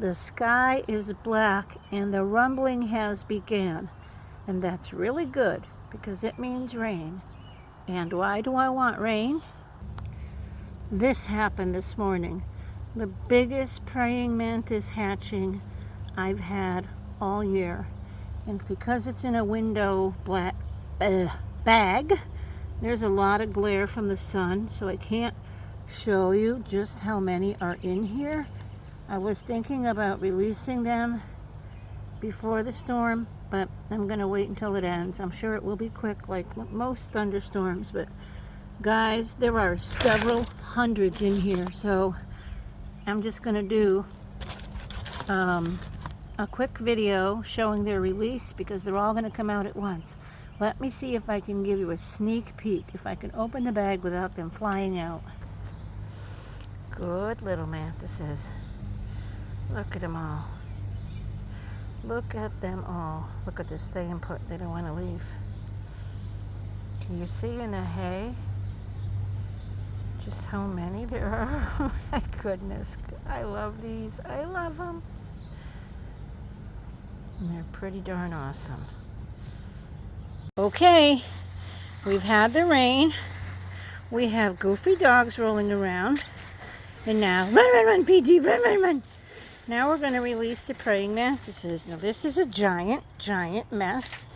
The sky is black and the rumbling has began. And that's really good because it means rain. And why do I want rain? This happened this morning. The biggest praying mantis hatching I've had all year. And because it's in a window bag, there's a lot of glare from the sun, so I can't show you just how many are in here. I was thinking about releasing them before the storm, but I'm going to wait until it ends. I'm sure it will be quick like most thunderstorms, but guys, there are several hundreds in here, so I'm just going to do a quick video showing their release because they're all going to come out at once. Let me see if I can give you a sneak peek, if I can open the bag without them flying out. Good little mantises. Look at them all. Look at them all. Look at this staying put. They don't want to leave. Can you see in the hay just how many there are? Oh my goodness. I love these. I love them. And they're pretty darn awesome. Okay, we've had the rain. We have goofy dogs rolling around. And now, run, PD, run. Now we're going to release the praying mantises. Now this is a giant mess.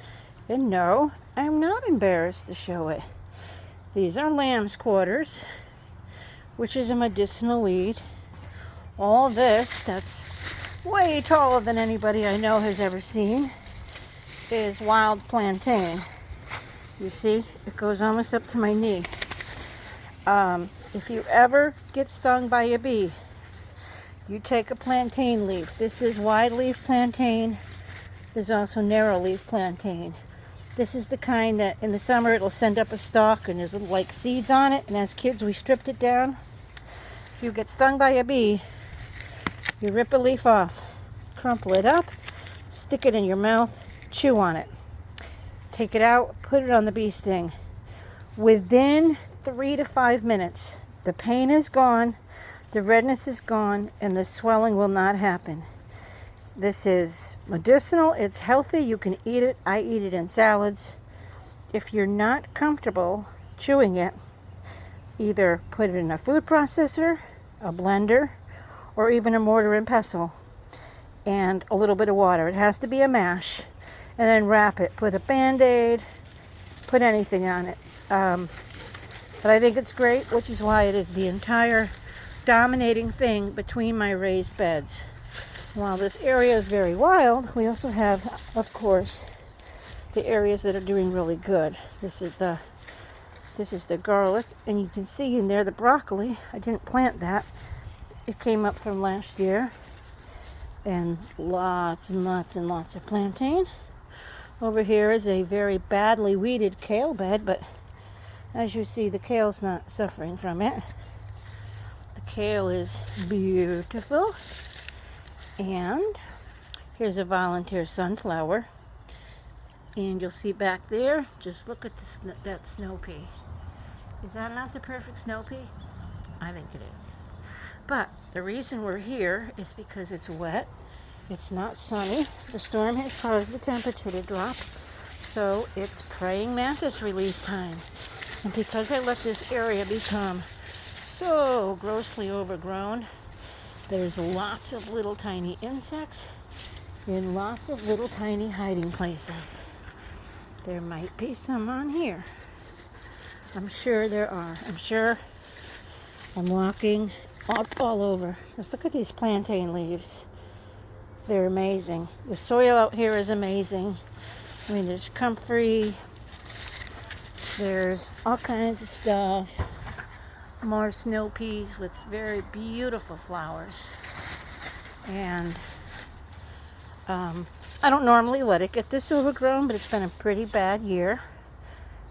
And no, I'm not embarrassed to show it. These are lamb's quarters, which is a medicinal weed. All this, that's way taller than anybody I know has ever seen, is wild plantain. You see, it goes almost up to my knee. If you ever get stung by a bee, you take a plantain leaf. This is wide leaf plantain. There's also narrow leaf plantain. This is the kind that in the summer it'll send up a stalk and there's like seeds on it, and as kids we stripped it down. If you get stung by a bee, you rip a leaf off, crumple it up, stick it in your mouth, chew on it. Take it out, put it on the bee sting. Within 3 to 5 minutes, the pain is gone, the redness is gone, and the swelling will not happen. This is medicinal, it's healthy, you can eat it. I eat it in salads. If you're not comfortable chewing it, either put it in a food processor, a blender, or even a mortar and pestle, and a little bit of water. It has to be a mash. And then wrap it. Put a Band-Aid, put anything on it. But I think it's great, which is why it is the entire dominating thing between my raised beds. While this area is very wild, we also have, of course, the areas that are doing really good. This is the garlic, and you can see in there the broccoli. I didn't plant that. It came up from last year. And lots of plantain. Over here is a very badly weeded kale bed, but as you see, the kale's not suffering from it. The kale is beautiful. And here's a volunteer sunflower. And you'll see back there, just look at that snow pea. Is that not the perfect snow pea? I think it is. But the reason we're here is because it's wet. It's not sunny. The storm has caused the temperature to drop. So it's praying mantis release time. And because I let this area become so grossly overgrown, there's lots of little tiny insects in lots of little tiny hiding places. There might be some on here. I'm sure there are. I'm walking all over. Just look at these plantain leaves. They're amazing. The soil out here is amazing. I mean, there's comfrey. There's all kinds of stuff. More snow peas with very beautiful flowers. And I don't normally let it get this overgrown, but it's been a pretty bad year.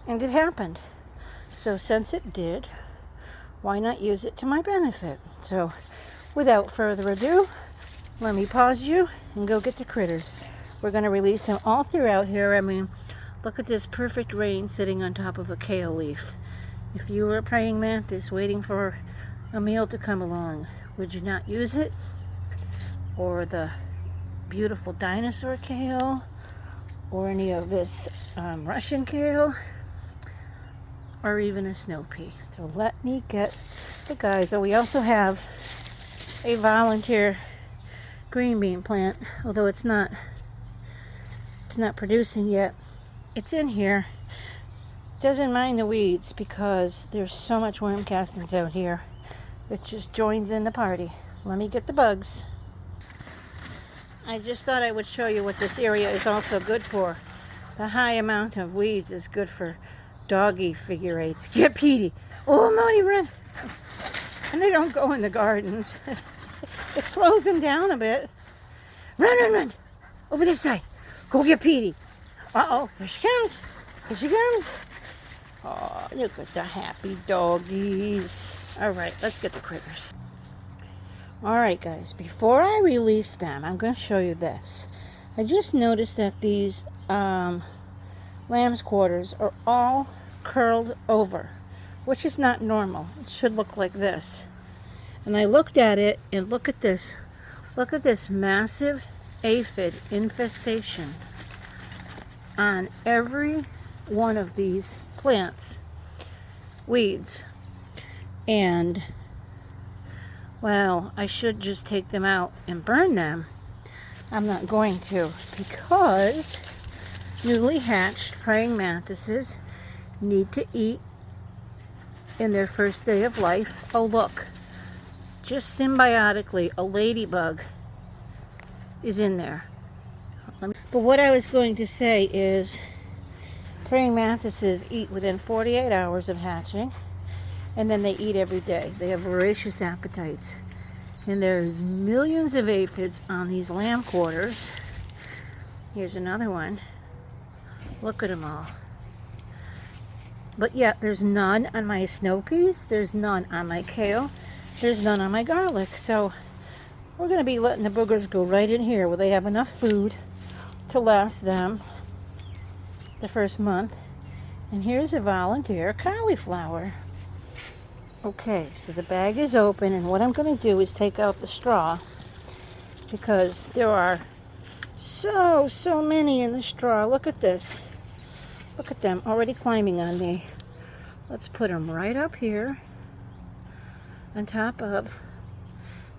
And it happened. So since it did, why not use it to my benefit? So without further ado, let me pause you and go get the critters. We're going to release them all throughout here. I mean, look at this perfect rain sitting on top of a kale leaf. If you were a praying mantis waiting for a meal to come along, would you not use it? or the beautiful dinosaur kale, or any of this Russian kale, or even a snow pea. So let me get the guys. Oh, we also have a volunteer green bean plant, although it's not producing yet. It's in here. Doesn't mind the weeds because there's so much worm castings out here. It just joins in the party. Let me get the bugs. I just thought I would show you what this area is also good for. The high amount of weeds is good for doggy figure eights. Get Petey. Oh, Monty, run. And they don't go in the gardens. It slows them down a bit. Run, run, run. Over this side. Go get Petey. Uh-oh, here she comes. Here she comes. Oh, look at the happy doggies. All right, let's get the critters. All right, guys, before I release them, I'm going to show you this. I just noticed that these lamb's quarters are all curled over, which is not normal. It should look like this. And I looked at it, and look at this. Look at this massive aphid infestation on every one of these plants, weeds. And, well, I should just take them out and burn them. I'm not going to, because newly hatched praying mantises need to eat in their first day of life. Oh, look, just symbiotically, a ladybug is in there. But what I was going to say is praying mantises eat within 48 hours of hatching, and then they eat every day. They have voracious appetites. And there's millions of aphids on these lamb quarters. Here's another one. Look at them all. But yet there's none on my snow peas. There's none on my kale. There's none on my garlic. So we're going to be letting the boogers go right in here where they have enough food to last them the first month. And here's a volunteer cauliflower. Okay, so the bag is open, and what I'm going to do is take out the straw, because there are so many in the straw. Look at this. Look at them already climbing on me. Let's put them right up here on top of.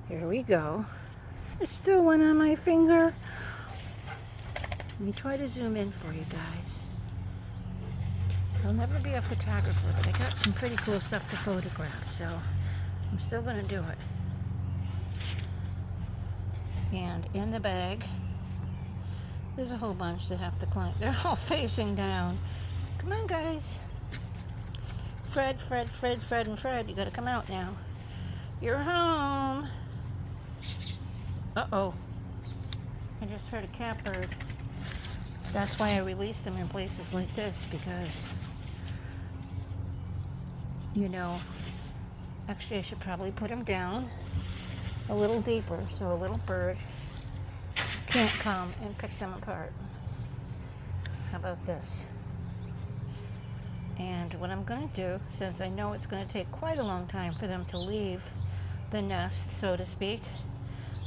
Here we go. There's still one on my finger. Let me try to zoom in for you guys. I'll never be a photographer, but I got some pretty cool stuff to photograph, so I'm still going to do it. And in the bag, there's a whole bunch that have to climb. They're all facing down. Come on, guys. Fred, and Fred, you got to come out now. You're home. Uh-oh. I just heard a catbird. That's why I release them in places like this, because, you know, actually I should probably put them down a little deeper so a little bird can't come and pick them apart. How about this? And what I'm going to do, since I know it's going to take quite a long time for them to leave the nest, so to speak,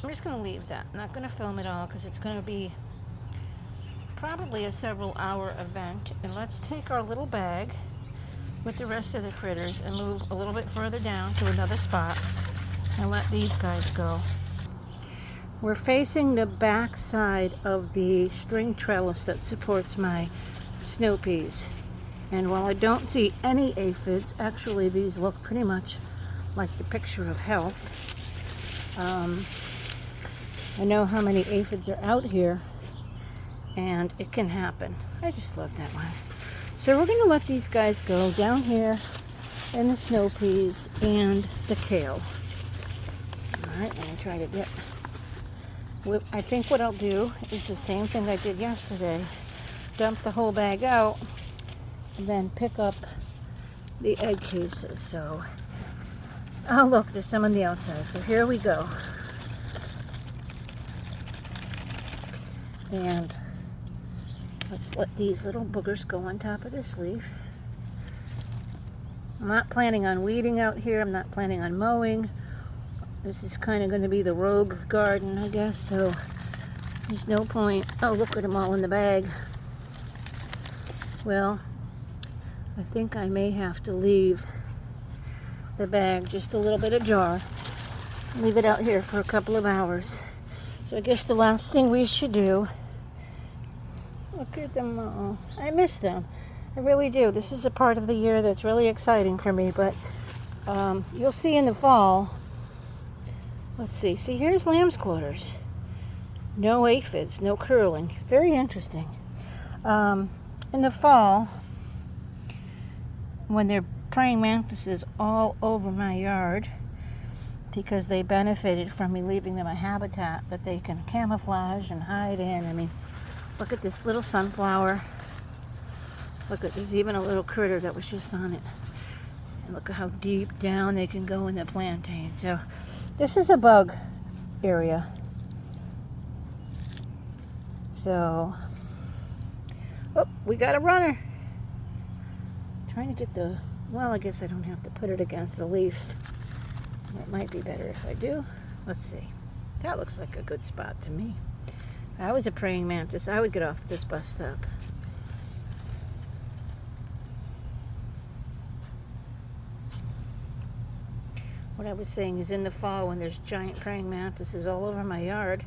I'm just going to leave that. I'm not going to film it all because it's going to be probably a several hour event. And let's take our little bag with the rest of the critters and move a little bit further down to another spot and let these guys go. We're facing the back side of the string trellis that supports my snow peas. And while I don't see any aphids, actually these look pretty much like the picture of health. I know how many aphids are out here, and it can happen. I just love that one. So we're going to let these guys go down here in the snow peas and the kale. Alright, let me try to get... I think what I'll do is the same thing I did yesterday. Dump the whole bag out, and then pick up the egg cases. So, oh look, there's some on the outside. So here we go. And let's let these little boogers go on top of this leaf. I'm not planning on weeding out here. I'm not planning on mowing. This is kind of going to be the rogue garden, I guess, so there's no point. Oh, look at them all in the bag. Well, I think I may have to leave the bag just a little bit ajar. Leave it out here for a couple of hours. So I guess the last thing we should do, look at them all. I miss them. I really do. This is a part of the year that's really exciting for me, but you'll see in the fall. Let's see. See, here's lamb's quarters. No aphids, no curling. Very interesting. In the fall, when there are praying mantises all over my yard, because they benefited from me leaving them a habitat that they can camouflage and hide in. I mean, look at this little sunflower. Look at, there's even a little critter that was just on it. And look at how deep down they can go in the plantain. So this is a bug area. So, oh, we got a runner. Trying to get the, well, I guess I don't have to put it against the leaf. It might be better if I do. Let's see. That looks like a good spot to me. If I was a praying mantis, I would get off this bus stop. What I was saying is in the fall when there's giant praying mantises all over my yard,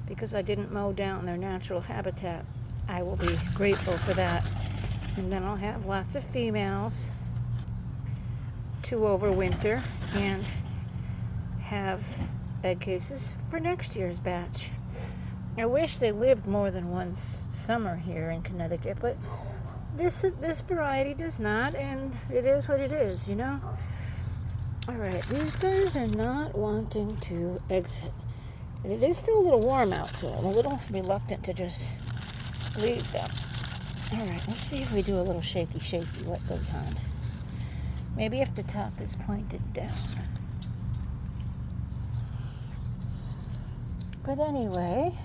because I didn't mow down their natural habitat, I will be grateful for that. And then I'll have lots of females to overwinter and have egg cases for next year's batch. I wish they lived more than one summer here in Connecticut, but this variety does not, and it is what it is, you know? Alright, these guys are not wanting to exit. And it is still a little warm out, so I'm a little reluctant to just leave them. Alright, let's see if we do a little shaky what goes on. Maybe if the top is pointed down. But anyway,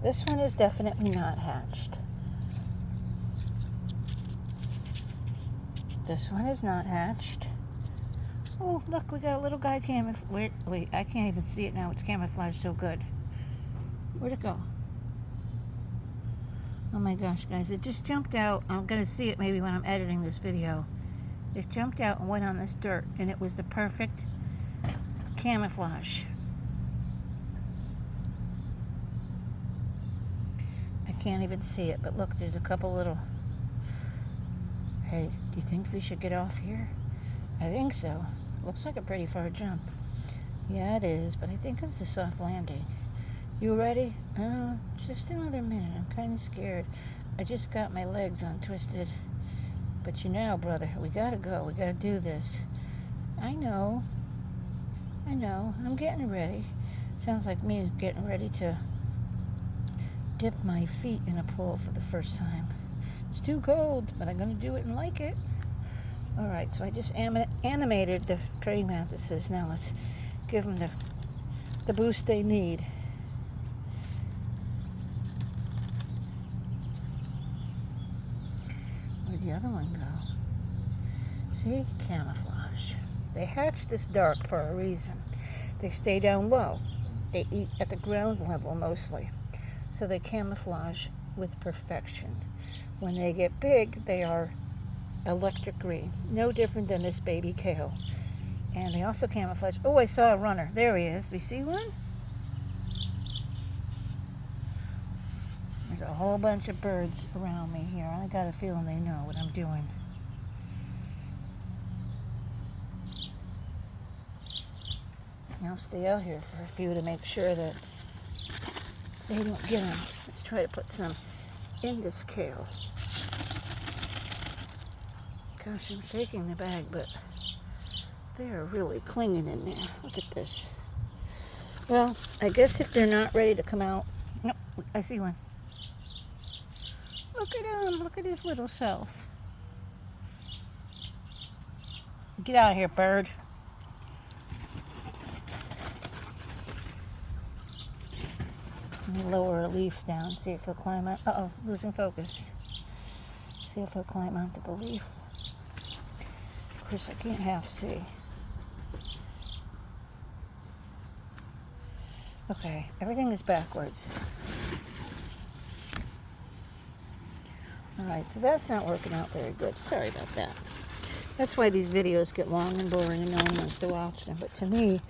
this one is definitely not hatched. This one is not hatched. Oh, look, we got a little guy camouflage. Wait, I can't even see it now. It's camouflaged so good. Where'd it go? Oh my gosh, guys, it just jumped out. I'm going to see it maybe when I'm editing this video. It jumped out and went on this dirt, and it was the perfect camouflage. I can't even see it, but look, there's a couple little... Hey, do you think we should get off here? I think so. Looks like a pretty far jump. Yeah, it is, but I think it's a soft landing. You ready? Just another minute. I'm kind of scared. I just got my legs untwisted. But you know, brother, we gotta go. We gotta do this. I know. I'm getting ready. Sounds like me getting ready to dip my feet in a pool for the first time. It's too cold, but I'm gonna do it and like it. Alright, so I just animated the praying mantises. Now let's give them the boost they need. Where'd the other one go? See? Camouflage. They hatch this dark for a reason. They stay down low. They eat at the ground level mostly. So they camouflage with perfection. When they get big, they are electric green. No different than this baby kale. And they also camouflage. Oh, I saw a runner. There he is. Do you see one? There's a whole bunch of birds around me here. I got a feeling they know what I'm doing. I'll stay out here for a few to make sure that they don't get them. Let's try to put some in this kale. Gosh, I'm shaking the bag, but they are really clinging in there. Look at this. Well, I guess if they're not ready to come out... Nope, I see one. Look at him. Look at his little self. Get out of here, bird. Let me lower a leaf down, see if he'll climb out. Uh-oh, losing focus. See if he'll climb onto the leaf. Of course, I can't half see. Okay, everything is backwards. Alright, so that's not working out very good. Sorry about that. That's why these videos get long and boring and no one wants to watch them. But to me,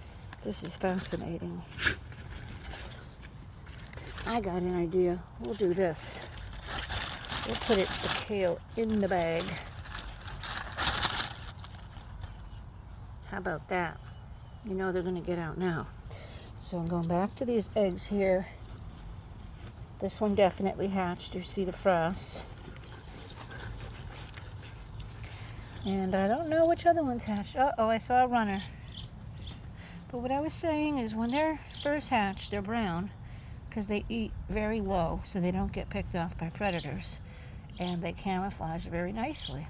this is fascinating. I got an idea. We'll do this. We'll put the kale in the bag. How about that? You know they're going to get out now. So I'm going back to these eggs here. This one definitely hatched. You see the frost. And I don't know which other ones hatched. Uh-oh, I saw a runner. But what I was saying is when they're first hatched, they're brown because they eat very low so they don't get picked off by predators. And they camouflage very nicely.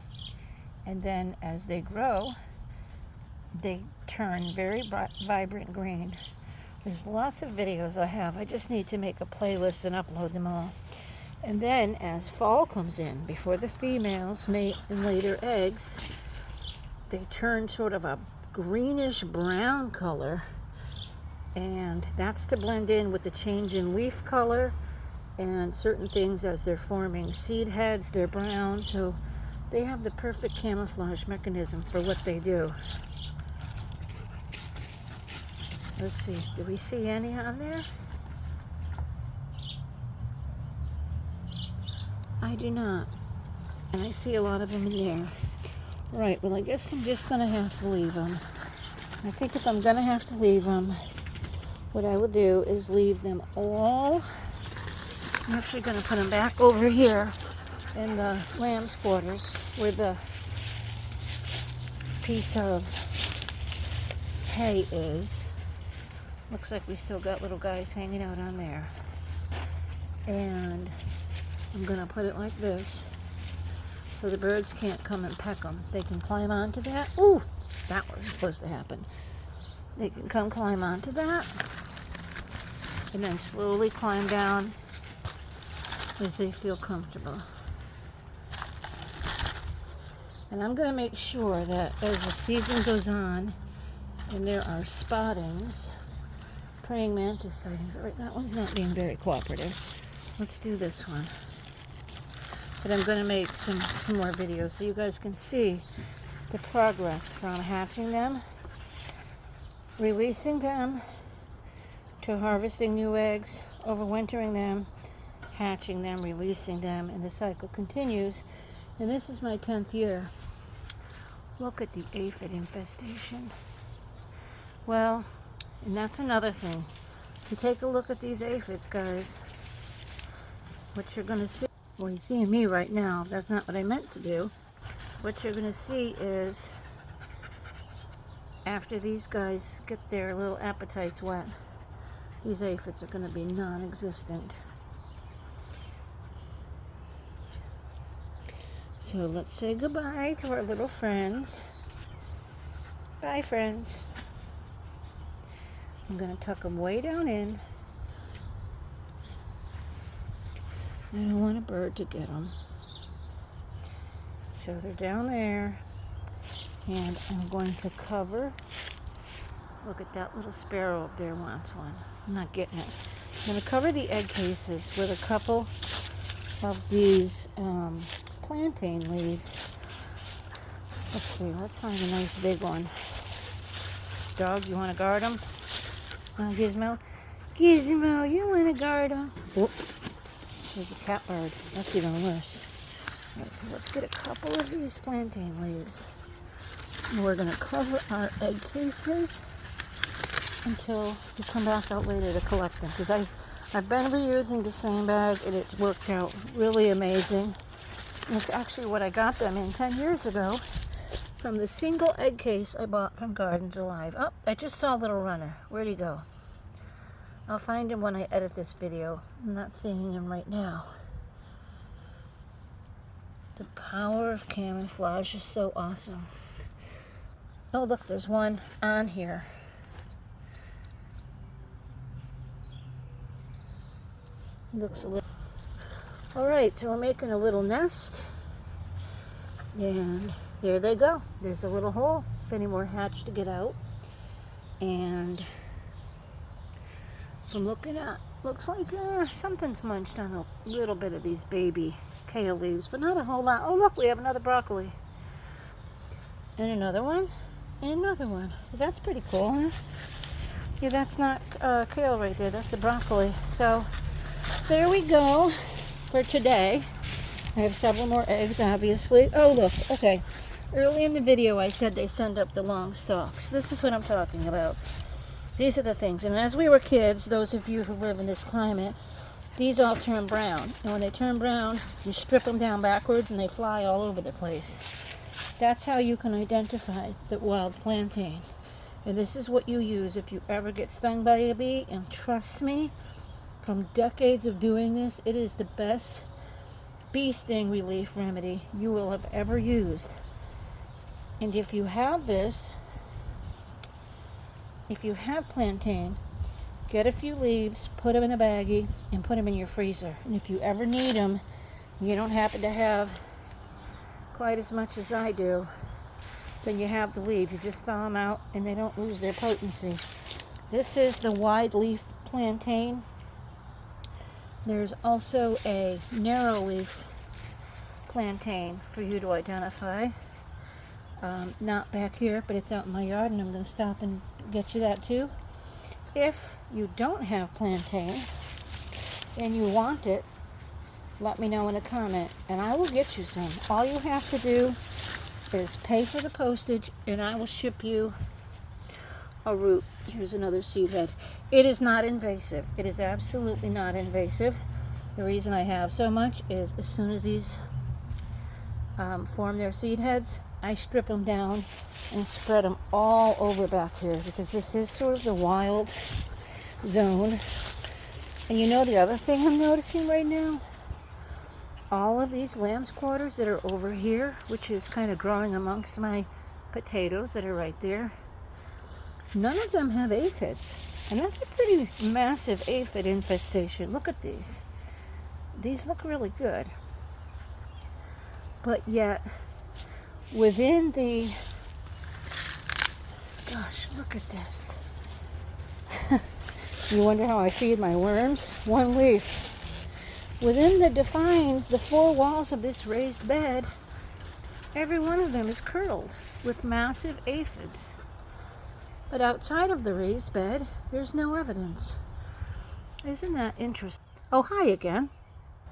And then as they grow, they turn very vibrant green. There's lots of videos I have. I just need to make a playlist and upload them all. And then as fall comes in, before the females mate and lay their eggs, they turn sort of a greenish brown color. And that's to blend in with the change in leaf color and certain things as they're forming seed heads. They're brown, so they have the perfect camouflage mechanism for what they do. Let's see, do we see any on there? I do not. And I see a lot of them in there. Right, well I guess I'm just going to have to leave them. I think if I'm going to have to leave them, what I will do is leave them all. I'm actually going to put them back over here in the lamb's quarters where the piece of hay is. Looks like we still got little guys hanging out on there. And I'm going to put it like this so the birds can't come and peck them. They can climb onto that. Ooh, that was supposed to happen. They can come climb onto that and then slowly climb down as they feel comfortable. And I'm going to make sure that as the season goes on and there are spottings, praying mantis sightings. All right, that one's not being very cooperative. Let's do this one. But I'm going to make some more videos so you guys can see the progress from hatching them, releasing them, to harvesting new eggs, overwintering them, hatching them, releasing them, and the cycle continues. And this is my 10th year. Look at the aphid infestation. Well, and that's another thing. If you take a look at these aphids, guys, what you're going to see, well, you're seeing me right now. That's not what I meant to do. What you're going to see is after these guys get their little appetites wet, these aphids are going to be non-existent. So let's say goodbye to our little friends. Bye, friends. I'm going to tuck them way down in. I don't want a bird to get them. So they're down there. And I'm going to cover. Look at that little sparrow up there wants one. I'm not getting it. I'm going to cover the egg cases with a couple of these plantain leaves. Let's see. Let's find a nice big one. Dog, you want to guard them? Gizmo? Gizmo, you want to guard them? Whoop. There's a catbird. That's even worse. All right, so let's get a couple of these plantain leaves. And we're going to cover our egg cases until we come back out later to collect them. Because I've been reusing the same bag and it's worked out really amazing. And it's actually what I got them in 10 years ago from the single egg case I bought from Gardens Alive. Oh, I just saw a little runner. Where'd he go? I'll find him when I edit this video. I'm not seeing him right now. The power of camouflage is so awesome. Oh, look, there's one on here. Looks a little... Alright, so we're making a little nest. And there they go. There's a little hole if any more hatch to get out. And from looking at. Looks like something's munched on a little bit of these baby kale leaves, but not a whole lot. Oh, look, we have another broccoli. And another one. And another one. So that's pretty cool, huh? Yeah, that's not kale right there. That's a broccoli. So there we go for today. I have several more eggs, obviously. Oh, look. Okay. Early in the video, I said they send up the long stalks. This is what I'm talking about. These are the things. And as we were kids, those of you who live in this climate, these all turn brown. And when they turn brown, you strip them down backwards and they fly all over the place. That's how you can identify the wild plantain. And this is what you use if you ever get stung by a bee. And trust me, from decades of doing this, it is the best bee sting relief remedy you will have ever used. And if you have this, if you have plantain, get a few leaves, put them in a baggie, and put them in your freezer. And if you ever need them, you don't happen to have quite as much as I do, then you have the leaves. You just thaw them out, and they don't lose their potency. This is the wide leaf plantain. There's also a narrow leaf plantain for you to identify. Not back here, but it's out in my yard, and I'm going to stop and get you that too. If you don't have plantain and you want it, let me know in a comment and I will get you some. All you have to do is pay for the postage and I will ship you a root. Here's another seed head. It is not invasive. It is absolutely not invasive. The reason I have so much is as soon as these form their seed heads, I strip them down and spread them all over back here because this is sort of the wild zone. And you know the other thing I'm noticing right now? All of these lamb's quarters that are over here, which is kind of growing amongst my potatoes that are right there, none of them have aphids. And that's a pretty massive aphid infestation. Look at these. These look really good. But yet, within the, gosh, look at this. You wonder how I feed my worms? One leaf. Within the defines, the four walls of this raised bed, every one of them is curled with massive aphids. But outside of the raised bed, there's no evidence. Isn't that interesting? Oh, hi again.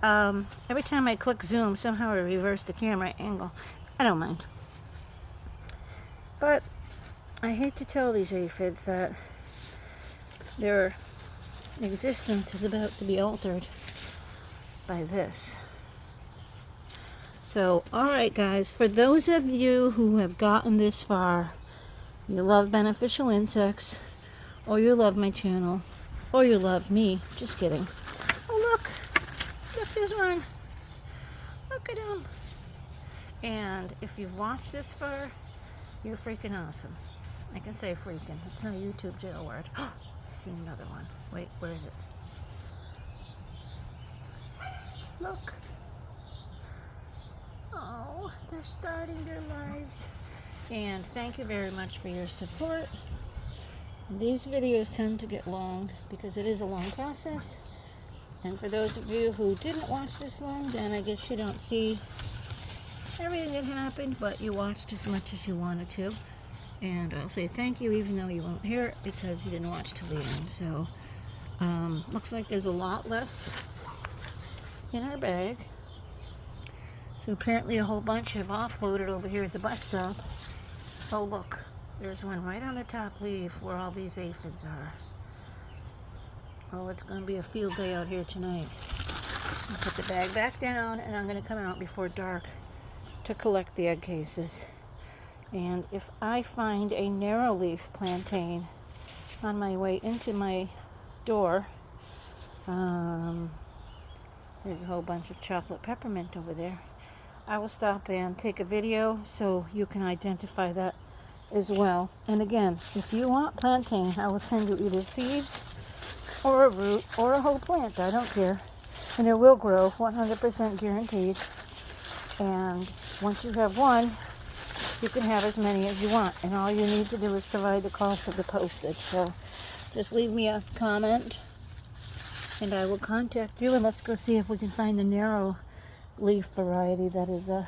Every time I click zoom, somehow I reverse the camera angle. I don't mind. But I hate to tell these aphids that their existence is about to be altered by this. So, alright guys, for those of you who have gotten this far, you love beneficial insects, or you love my channel, or you love me, just kidding. Oh look, there's one. Look at him. And if you've watched this far, you're freaking awesome. I can say freaking. It's not a YouTube jail word. I see another one. Wait, where is it? Look. Oh, they're starting their lives. And thank you very much for your support. These videos tend to get long because it is a long process. And for those of you who didn't watch this long, then I guess you don't see everything that happened, but you watched as much as you wanted to. And I'll say thank you even though you won't hear it because you didn't watch till the end. So, looks like there's a lot less in our bag. So apparently a whole bunch have offloaded over here at the bus stop. Oh look, there's one right on the top leaf where all these aphids are. Oh, it's going to be a field day out here tonight. I'll put the bag back down and I'm going to come out before dark to collect the egg cases. And if I find a narrow leaf plantain on my way into my door, there's a whole bunch of chocolate peppermint over there, I will stop and take a video so you can identify that as well. And again, if you want plantain, I will send you either seeds or a root or a whole plant. I don't care. And it will grow, 100% guaranteed. And once you have one, you can have as many as you want. And all you need to do is provide the cost of the postage. So just leave me a comment and I will contact you, and let's go see if we can find the narrow leaf variety that is a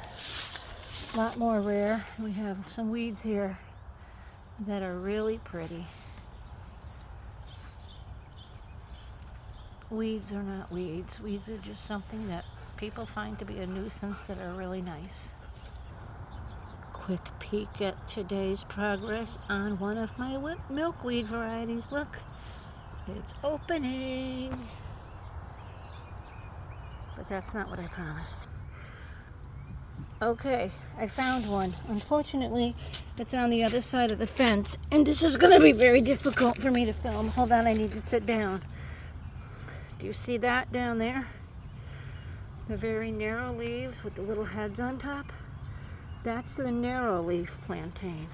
lot more rare. We have some weeds here that are really pretty. Weeds are not weeds. Weeds are just something that people find to be a nuisance that are really nice. Quick peek at today's progress on one of my milkweed varieties. Look, it's opening. But that's not what I promised. Okay, I found one. Unfortunately, it's on the other side of the fence, and this is going to be very difficult for me to film. Hold on, I need to sit down. Do you see that down there? The very narrow leaves with the little heads on top? That's the narrow leaf plantain.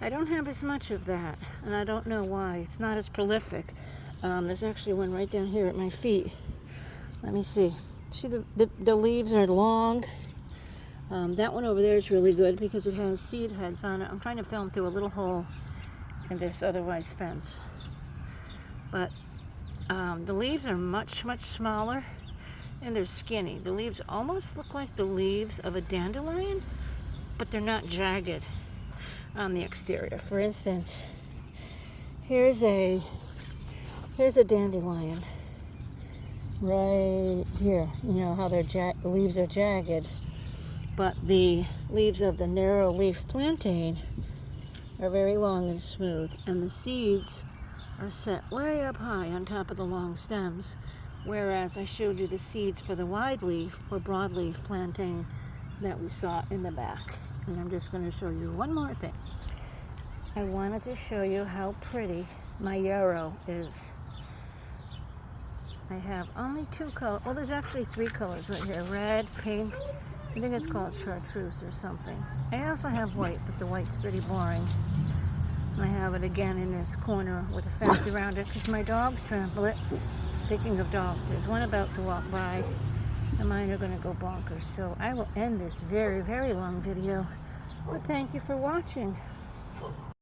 I don't have as much of that, and I don't know why. It's not as prolific. There's actually one right down here at my feet. Let me see. See, the leaves are long. That one over there is really good because it has seed heads on it. I'm trying to film through a little hole in this otherwise fence. But the leaves are much, much smaller, and they're skinny. The leaves almost look like the leaves of a dandelion, but they're not jagged on the exterior. For instance, here's a dandelion right here. You know how the leaves are jagged, but the leaves of the narrow leaf plantain are very long and smooth, and the seeds are set way up high on top of the long stems, whereas I showed you the seeds for the wide leaf or broadleaf plantain that we saw in the back. And I'm just going to show you one more thing. I wanted to show you how pretty my yarrow is. I have only 2 colors. Oh, there's actually 3 colors right here. Red, pink. I think it's called chartreuse or something. I also have white, but the white's pretty boring. And I have it again in this corner with a fence around it because my dogs trample it. Speaking of dogs, there's one about to walk by, and mine are going to go bonkers. So I will end this very, very long video. But thank you for watching.